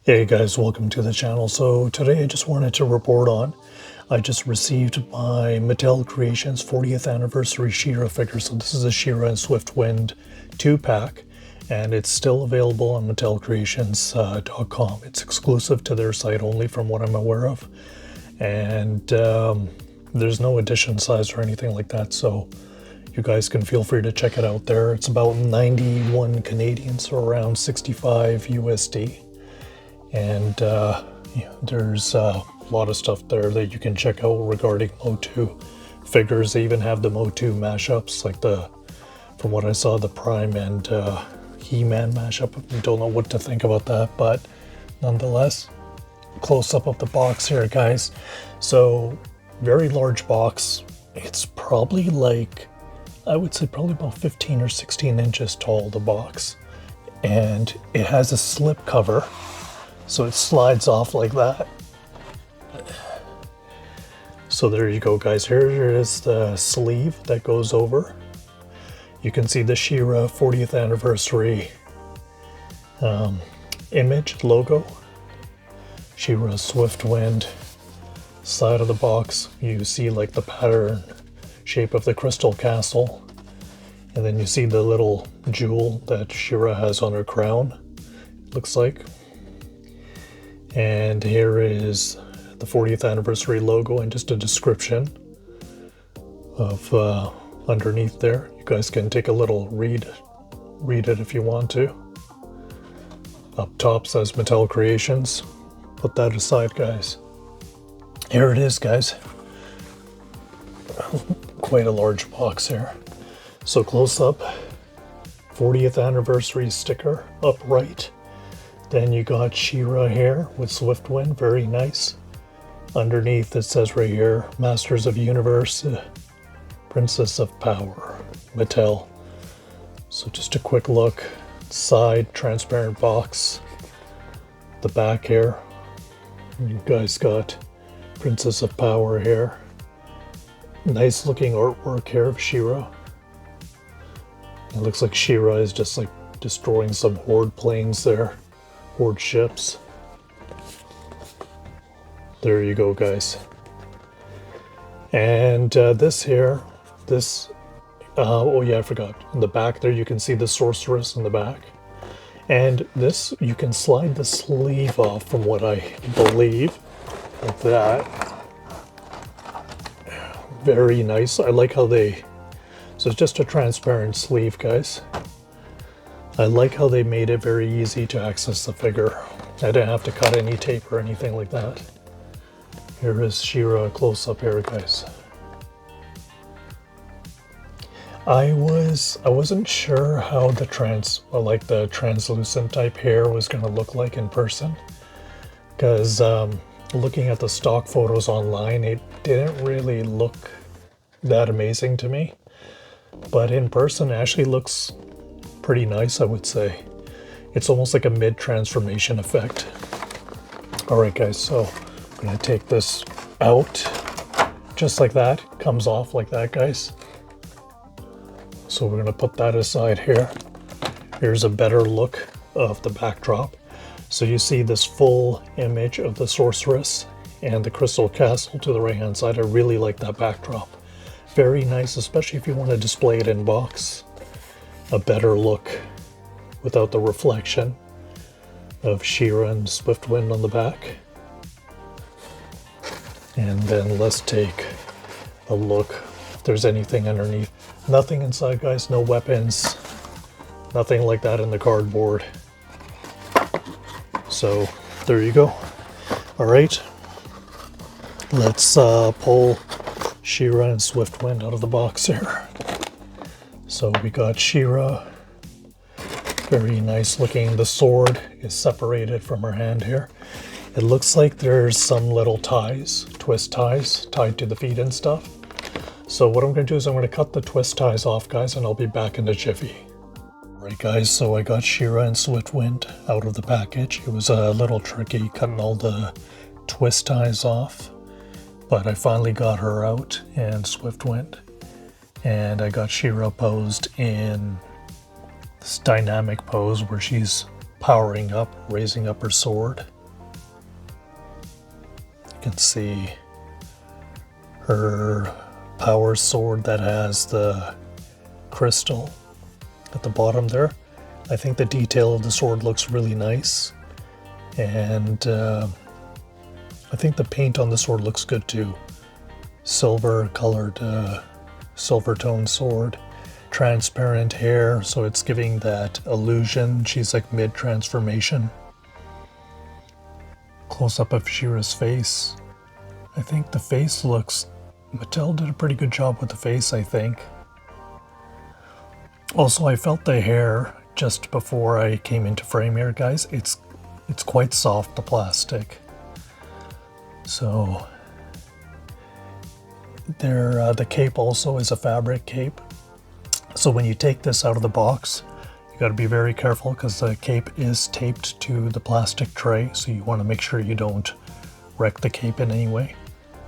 Hey guys, welcome to the channel. So today I just wanted to report on, I just received my Mattel Creations 40th anniversary Shera figure. So this is a Shera and Swiftwind 2-pack, and it's still available on MattelCreations.com. It's exclusive to their site only from what I'm aware of. And there's no edition size or anything like that, so you guys can feel free to check it out there. It's about 91 Canadian, so around 65 USD. And yeah, there's a lot of stuff there that you can check out regarding Motu figures. They even have the Motu mashups, like from what I saw, the Prime and He-Man mashup. I don't know what to think about that, but nonetheless, close up of the box here, guys. So very large box. It's probably like, I would say probably about 15 or 16 inches tall, the box. And it has a slip cover, so it slides off like that. So there you go, guys. Here is the sleeve that goes over. You can see the Shera 40th anniversary image logo. Shera Swiftwind. Side of the box, you see like the pattern shape of the crystal castle. And then you see the little jewel that Shera has on her crown, looks like. And here is the 40th anniversary logo and just a description of underneath there. You guys can take a little read it if you want to. Up top says Mattel Creations. Put that aside, guys. Here it is, guys. Quite a large box here. So close up, 40th anniversary sticker upright. Then you got Shera here with Swiftwind, very nice. Underneath it says right here, Masters of Universe, Princess of Power, Mattel. So just a quick look. Side, transparent box. The back here, you guys got Princess of Power here. Nice looking artwork here of Shera. It looks like Shera is just like destroying some Horde planes there. Horde ships. There you go, guys. And this here, oh yeah, I forgot. In the back there, you can see the sorceress in the back. And this, you can slide the sleeve off from what I believe, like that. Very nice. I like how so it's just a transparent sleeve, guys. I like how they made it very easy to access the figure. I didn't have to cut any tape or anything like that. Here is Shera close up here, guys. I wasn't sure how the translucent type hair was going to look like in person, because looking at the stock photos online, it didn't really look that amazing to me. But in person, it actually looks pretty nice, I would say. It's almost like a mid-transformation effect. Alright guys, so I'm going to take this out just like that. Comes off like that, guys. So we're going to put that aside here. Here's a better look of the backdrop. So you see this full image of the sorceress and the crystal castle to the right hand side. I really like that backdrop. Very nice, especially if you want to display it in box. A better look without the reflection of Shera and Swiftwind on the back. And then let's take a look if there's anything underneath. Nothing inside, guys, no weapons, nothing like that in the cardboard. So there you go. All right, let's pull Shera and Swiftwind out of the box here. So we got Shera, very nice looking. The sword is separated from her hand here. It looks like there's some little ties, twist ties, tied to the feet and stuff. So what I'm going to do is I'm going to cut the twist ties off, guys, and I'll be back in a jiffy. Alright guys, so I got Shera and Swiftwind out of the package. It was a little tricky cutting all the twist ties off, but I finally got her out and Swiftwind. And I got Shera posed in this dynamic pose where she's powering up, raising up her sword. You can see her power sword that has the crystal at the bottom there. I think the detail of the sword looks really nice, and I think the paint on the sword looks good too. Silver colored, silver tone sword, transparent hair, so it's giving that illusion she's like mid transformation. Close up of Shera's face. I think the face looks, Mattel did a pretty good job with the face, I think. Also, I felt the hair just before I came into frame here, guys. It's quite soft, the plastic. So there, the cape also is a fabric cape. So when you take this out of the box, you got to be very careful because the cape is taped to the plastic tray. So you want to make sure you don't wreck the cape in any way.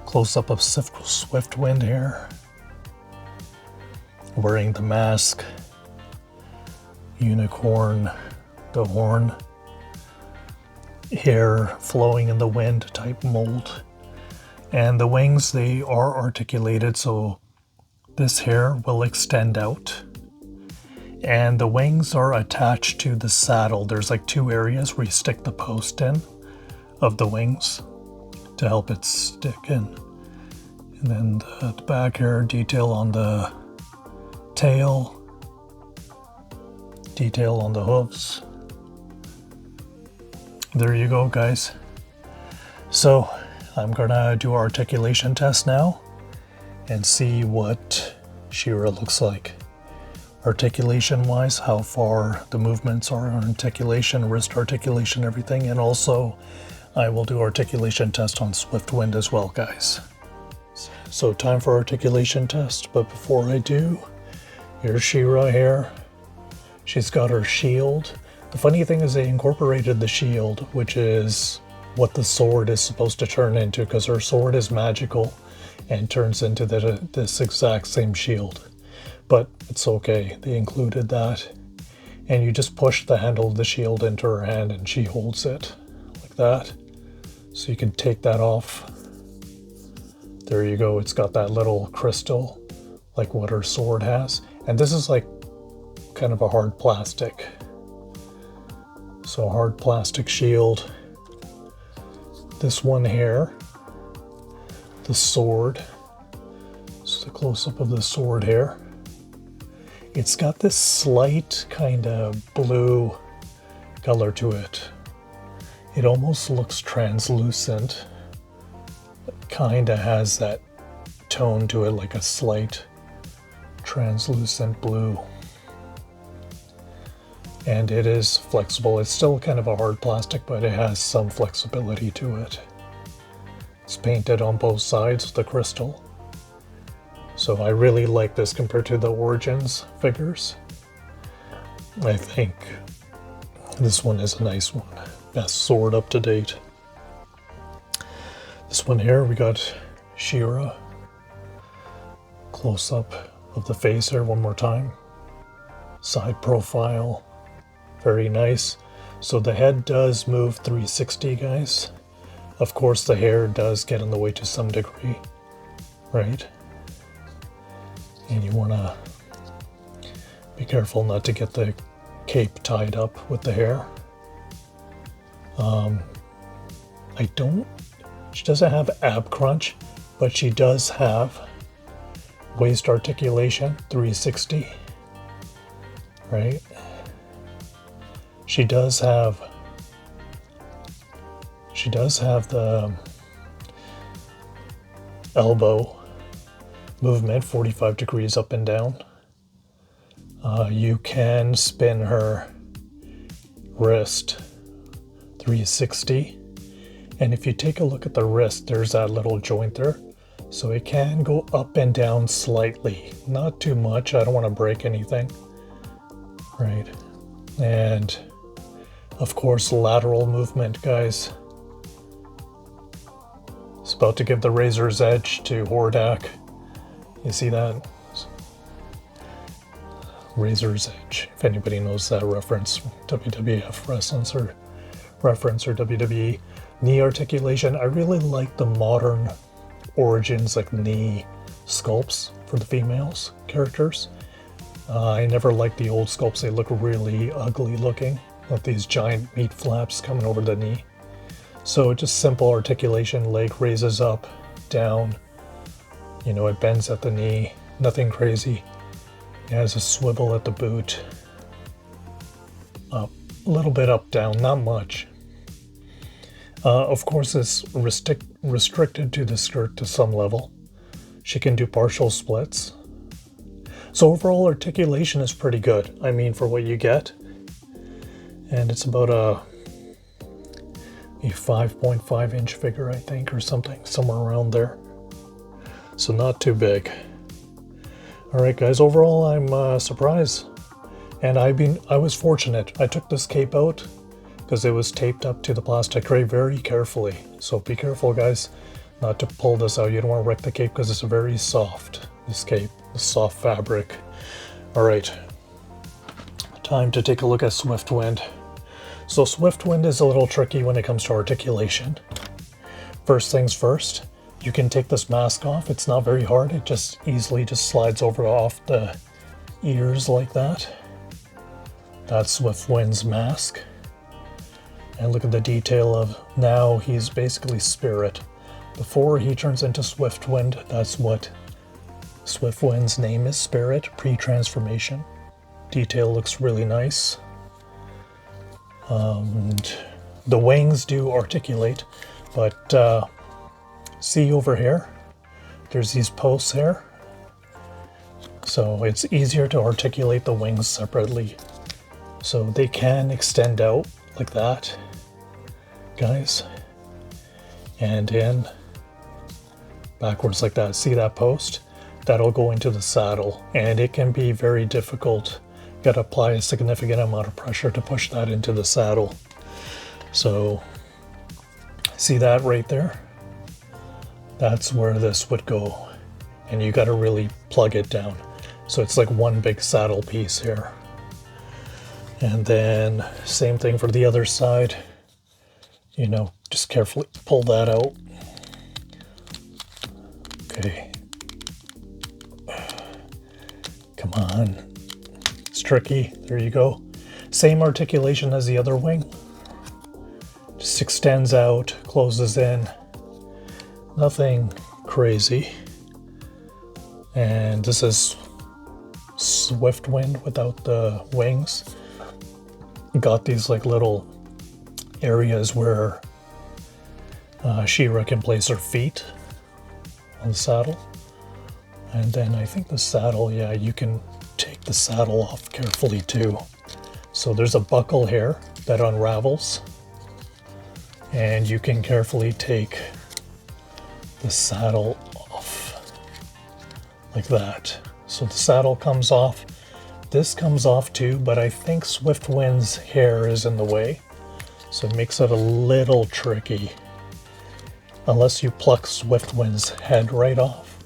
Close up of Swiftwind here, wearing the mask, unicorn, the horn, hair flowing in the wind type mold. And the wings, they are articulated, so this hair will extend out. And the wings are attached to the saddle. There's like two areas where you stick the post in of the wings to help it stick in. And then the back hair detail on the tail, detail on the hooves. There you go, guys. So I'm gonna do our articulation test now and see what Shera looks like. Articulation wise, how far the movements are on articulation, wrist articulation, everything. And also I will do articulation test on Swiftwind as well, guys. So time for articulation test, but before I do, here's Shera here. She's got her shield. The funny thing is they incorporated the shield, which is what the sword is supposed to turn into, because her sword is magical and turns into this exact same shield. But it's okay, they included that. And you just push the handle of the shield into her hand and she holds it like that. So you can take that off. There you go, it's got that little crystal like what her sword has. And this is like kind of a hard plastic. So hard plastic shield. This one here, the sword. This is a close-up of the sword here. It's got this slight kind of blue color to it. It almost looks translucent. It kind of has that tone to it, like a slight translucent blue. And it is flexible. It's still kind of a hard plastic, but it has some flexibility to it. It's painted on both sides with the crystal. So I really like this compared to the Origins figures. I think this one is a nice one. Best sword up to date. This one here, we got Shera. Close up of the face here one more time. Side profile. Very nice. So the head does move 360, guys. Of course, the hair does get in the way to some degree, right? And you want to be careful not to get the cape tied up with the hair. She doesn't have ab crunch, but she does have waist articulation 360, right? She does have the elbow movement 45 degrees up and down. You can spin her wrist 360. And if you take a look at the wrist, there's that little joint there. So it can go up and down slightly, not too much. I don't want to break anything, right? And of course, lateral movement, guys. It's about to give the razor's edge to Hordak. You see that? Razor's Edge, if anybody knows that reference, WWF reference or WWE. Knee articulation, I really like the modern origins, like knee sculpts for the females characters. I never liked the old sculpts, they look really ugly looking, with these giant meat flaps coming over the knee. So just simple articulation, leg raises up, down, you know, it bends at the knee, nothing crazy. It has a swivel at the boot, up, a little bit up, down, not much. Of course, it's restricted to the skirt to some level. She can do partial splits. So overall articulation is pretty good, I mean, for what you get. And it's about a 5.5 inch figure, I think, or something, somewhere around there. So not too big. All right, guys, overall I'm surprised. And I was fortunate. I took this cape out because it was taped up to the plastic tray very carefully. So be careful, guys, not to pull this out. You don't want to wreck the cape because it's very soft, this cape, the soft fabric. All right, time to take a look at Swiftwind. So Swiftwind is a little tricky when it comes to articulation. First things first, you can take this mask off. It's not very hard. It just easily just slides over off the ears like that. That's Swiftwind's mask. And look at the detail of now he's basically Spirit. Before he turns into Swiftwind, that's what Swiftwind's name is, Spirit, pre-transformation. Detail looks really nice. And the wings do articulate, but see over here, there's these posts here. So it's easier to articulate the wings separately. So they can extend out like that, guys, and in backwards like that. See that post? That'll go into the saddle, and it can be very difficult. You gotta apply a significant amount of pressure to push that into the saddle. So see that right there? That's where this would go, and you gotta really plug it down. So it's like one big saddle piece here. And then same thing for the other side. You know, just carefully pull that out. Okay. Come on. It's tricky. There you go. Same articulation as the other wing. Just extends out, closes in. Nothing crazy. And this is Swiftwind without the wings. Got these like little areas where Shera can place her feet on the saddle. And then I think the saddle, yeah, you can take the saddle off carefully too. So there's a buckle here that unravels, and you can carefully take the saddle off like that. So the saddle comes off. This comes off too, but I think Swiftwind's hair is in the way, so it makes it a little tricky. Unless you pluck Swiftwind's head right off.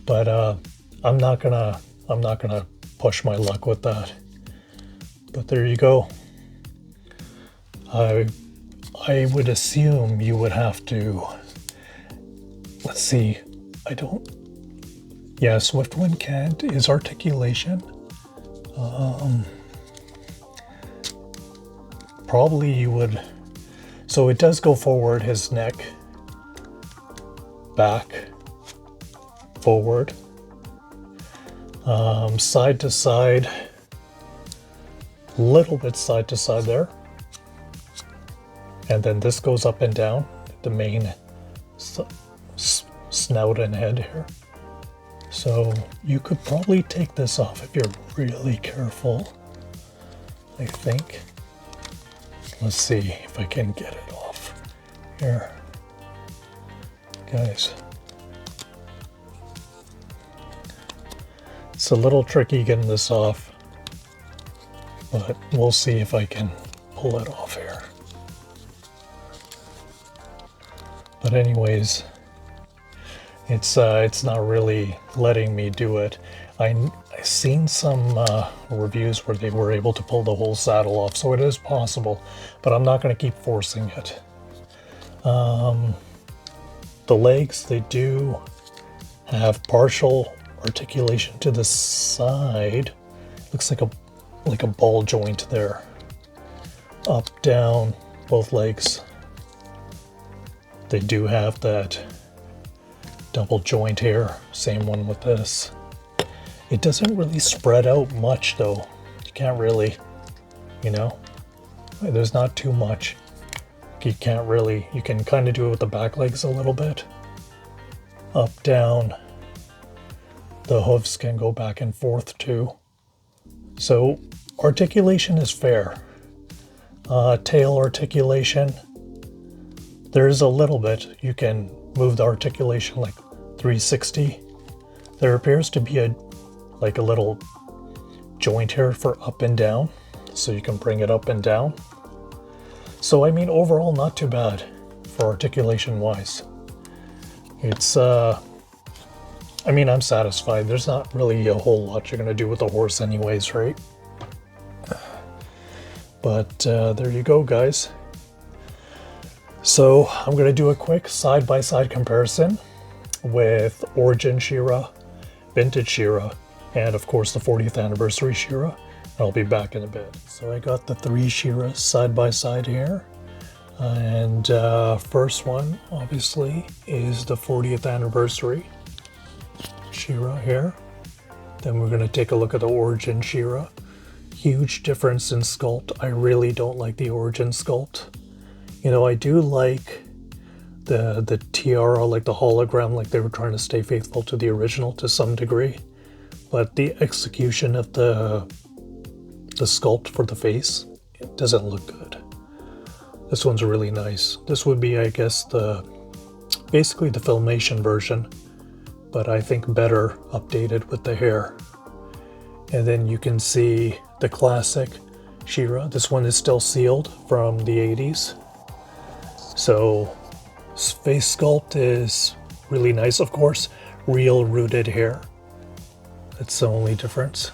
But I'm not gonna push my luck with that. But there you go. I would assume you would have to, let's see, yeah, Swiftwind can't, is articulation. Probably you would, so it does go forward, his neck, back, forward, side to side, little bit side to side there, and then this goes up and down, the main snout and head here. So you could probably take this off if you're really careful, I think. Let's see if I can get it off here, guys. It's a little tricky getting this off, but we'll see if I can pull it off here. But anyways, it's not really letting me do it. I I've seen some reviews where they were able to pull the whole saddle off, so it is possible, but I'm not going to keep forcing it. The legs, they do have partial articulation to the side. Looks like a ball joint there. Up, down, both legs. They do have that double joint here. Same one with this. It doesn't really spread out much though. You can't really, you know, there's not too much. You can kind of do it with the back legs a little bit. Up, down. The hooves can go back and forth too. So articulation is fair. Tail articulation, there's a little bit. You can move the articulation like 360. There appears to be a little joint here for up and down, so you can bring it up and down. So I mean, overall not too bad for articulation wise. It's I mean, I'm satisfied. There's not really a whole lot you're gonna do with the horse anyways, right? But there you go, guys. So I'm gonna do a quick side-by-side comparison with Origin Shera, Vintage Shera, and of course the 40th anniversary Shera. I'll be back in a bit. So I got the 3 Sheras side by side here. And first one obviously is the 40th anniversary Shera here. Then we're going to take a look at the Origin Shera. Huge difference in sculpt. I really don't like the Origin sculpt. You know, I do like the tiara, like the hologram, like they were trying to stay faithful to the original to some degree. But the execution of the sculpt for the face, it doesn't look good. This one's really nice. This would be, I guess, basically the Filmation version, but I think better updated with the hair. And then you can see the classic Shera. This one is still sealed from the 80s. So face sculpt is really nice, of course. Real rooted hair. That's the only difference.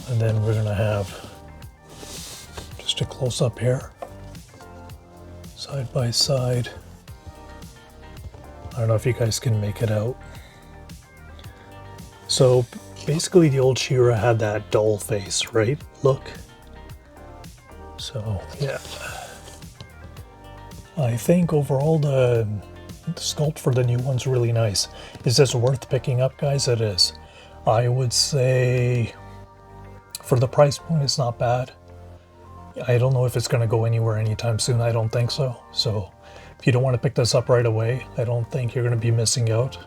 And then we're gonna have just a close up here, side by side. I don't know if you guys can make it out. So basically the old Shera had that doll face, right? Look. So yeah. I think overall the sculpt for the new one's really nice. Is this worth picking up, guys? It is. I would say for the price point, it's not bad. I don't know if it's going to go anywhere anytime soon. I don't think so. So if you don't want to pick this up right away, I don't think you're going to be missing out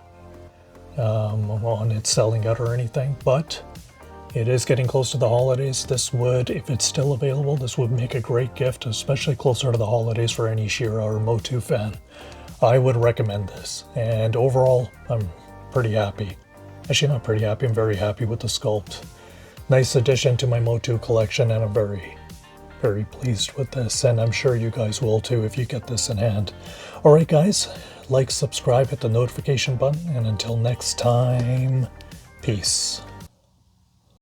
on it selling out or anything. But it is getting close to the holidays. This would, if it's still available, this would make a great gift, especially closer to the holidays for any Shera or Motu fan. I would recommend this. And overall, I'm pretty happy. Actually, not pretty happy. I'm very happy with the sculpt. Nice addition to my Motu collection, and I'm very, very pleased with this, and I'm sure you guys will too if you get this in hand. Alright guys, like, subscribe, hit the notification button, and until next time, peace.